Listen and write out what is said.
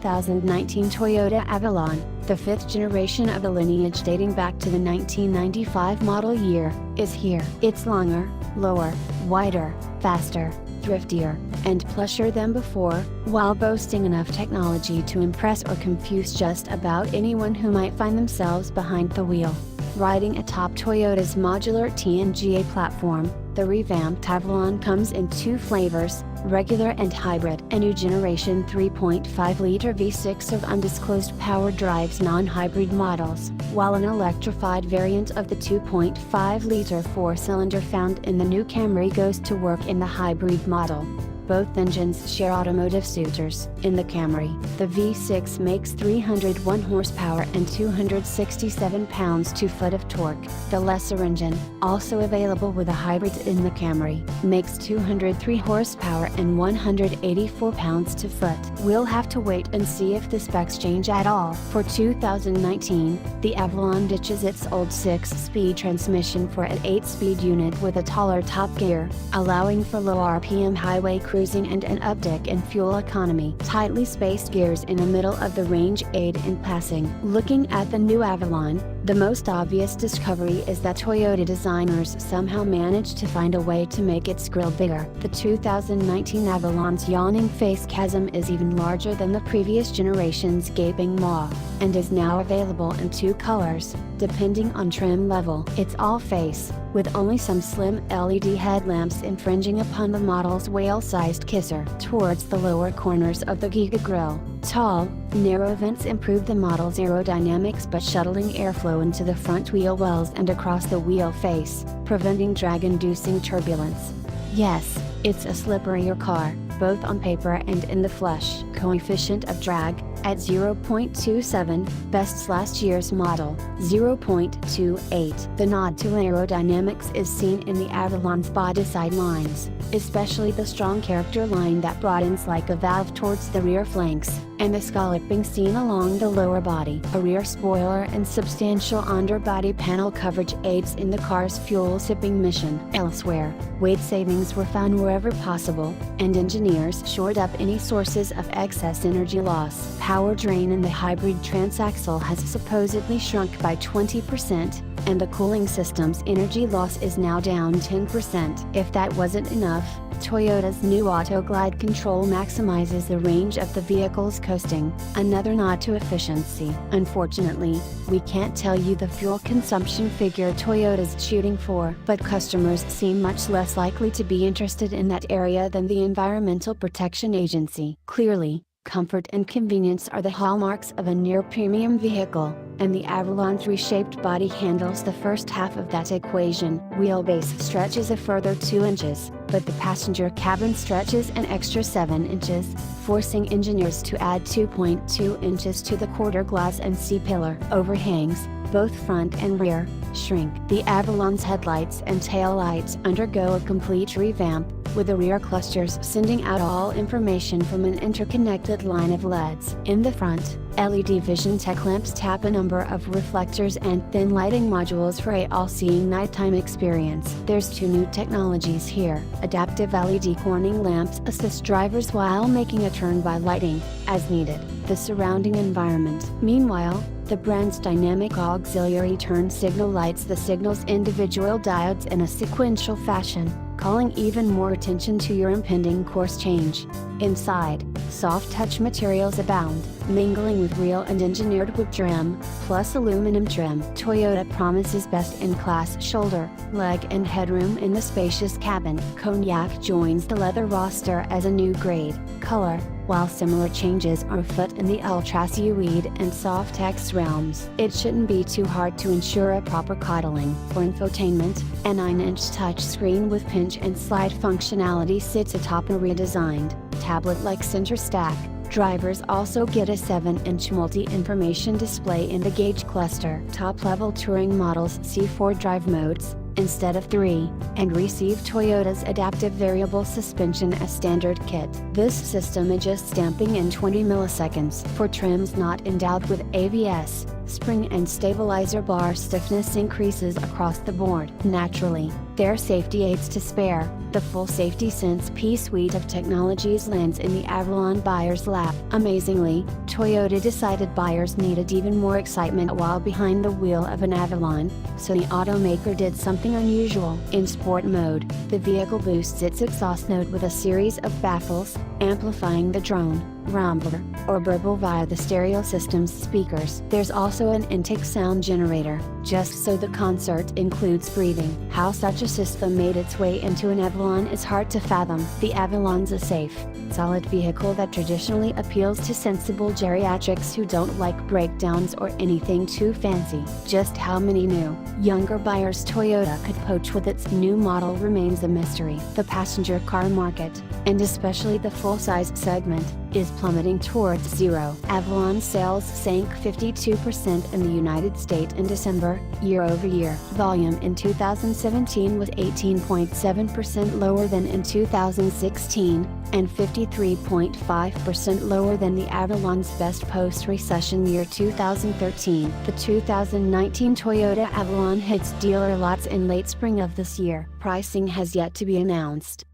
2019 Toyota Avalon, the fifth generation of the lineage dating back to the 1995 model year, is here. It's longer, lower, wider, faster, thriftier, and plusher than before, while boasting enough technology to impress or confuse just about anyone who might find themselves behind the wheel. Riding atop Toyota's modular TNGA platform, the revamped Avalon comes in two flavors, regular and hybrid. A new generation 3.5-liter V6 of undisclosed power drives non-hybrid models, while an electrified variant of the 2.5-liter four-cylinder found in the new Camry goes to work in the hybrid model. Both engines share automotive suitors. In the Camry, the V6 makes 301 horsepower and 267 pounds-to-foot of torque. The lesser engine, also available with a hybrid in the Camry, makes 203 horsepower and 184 pounds-to-foot. We'll have to wait and see if the specs change at all. For 2019, the Avalon ditches its old 6-speed transmission for an 8-speed unit with a taller top gear, allowing for low RPM highway cruising and an uptick in fuel economy. Tightly spaced gears in the middle of the range aid in passing. Looking at the new Avalon, the most obvious discovery is that Toyota designers somehow managed to find a way to make its grille bigger. The 2019 Avalon's yawning face chasm is even larger than the previous generation's gaping maw, and is now available in two colors, depending on trim level. It's all face, with only some slim LED headlamps infringing upon the model's whale-sized kisser. Towards the lower corners of the giga-grille, tall, narrow vents improve the model's aerodynamics by shuttling airflow into the front wheel wells and across the wheel face, preventing drag-inducing turbulence. Yes, it's a slipperier car, both on paper and in the flesh. Coefficient of drag, at 0.27, best last year's model, 0.28. The nod to aerodynamics is seen in the Avalon's bodyside lines, especially the strong character line that broadens like a valve towards the rear flanks, and the scalloping seen along the lower body. A rear spoiler and substantial underbody panel coverage aids in the car's fuel-sipping mission. Elsewhere, weight savings were found wherever possible, and engineers shored up any sources of excess energy loss. Power drain in the hybrid transaxle has supposedly shrunk by 20%, and the cooling system's energy loss is now down 10%. If that wasn't enough, Toyota's new Auto Glide control maximizes the range of the vehicle's coasting, another nod to efficiency. Unfortunately, we can't tell you the fuel consumption figure Toyota's shooting for, but customers seem much less likely to be interested in that area than the Environmental Protection Agency. Clearly, comfort and convenience are the hallmarks of a near-premium vehicle, and the Avalon's reshaped body handles the first half of that equation. Wheelbase stretches a further 2 inches, but the passenger cabin stretches an extra 7 inches, forcing engineers to add 2.2 inches to the quarter glass and C-pillar. Overhangs, both front and rear, shrink. The Avalon's headlights and taillights undergo a complete revamp, with the rear clusters sending out all information from an interconnected line of LEDs. In the front, LED vision tech lamps tap a number of reflectors and thin lighting modules for a all-seeing nighttime experience. There's 2 new technologies here. Adaptive LED corning lamps assist drivers while making a turn by lighting, as needed, the surrounding environment. Meanwhile, the brand's dynamic auxiliary turn signal lights the signal's individual diodes in a sequential fashion, calling even more attention to your impending course change. Inside, soft touch materials abound, mingling with real and engineered wood trim, plus aluminum trim. Toyota promises best-in-class shoulder, leg and headroom in the spacious cabin. Cognac joins the leather roster as a new grade, color, while similar changes are afoot in the ultra-suede and soft-X realms. It shouldn't be too hard to ensure a proper coddling. For infotainment, a 9-inch touchscreen with pinch and slide functionality sits atop a redesigned, tablet-like center stack. Drivers also get a 7-inch multi-information display in the gauge cluster. Top-level touring models see 4 drive modes, instead of 3, and receive Toyota's adaptive variable suspension as standard kit. This system adjusts damping in 20 milliseconds. For trims not endowed with ABS, spring and stabilizer bar stiffness increases across the board. Naturally, there are safety aids to spare. The full Safety Sense P suite of technologies lands in the Avalon buyer's lap. Amazingly, Toyota decided buyers needed even more excitement while behind the wheel of an Avalon, so the automaker did something unusual. In sport mode, the vehicle boosts its exhaust note with a series of baffles, amplifying the drone, rumbler, or burble via the stereo system's speakers. There's also an intake sound generator, just so the concert includes breathing. How such a system made its way into an Avalon is hard to fathom. The Avalon's a safe, solid vehicle that traditionally appeals to sensible geriatrics who don't like breakdowns or anything too fancy. Just how many new, younger buyers Toyota could poach with its new model remains a mystery. The passenger car market, and especially the full-size segment, is plummeting towards zero. Avalon sales sank 52% in the United States in December, year-over-year. Volume in 2017 was 18.7% lower than in 2016, and 53.5% lower than the Avalon's best post-recession year 2013. The 2019 Toyota Avalon hits dealer lots in late spring of this year. Pricing has yet to be announced.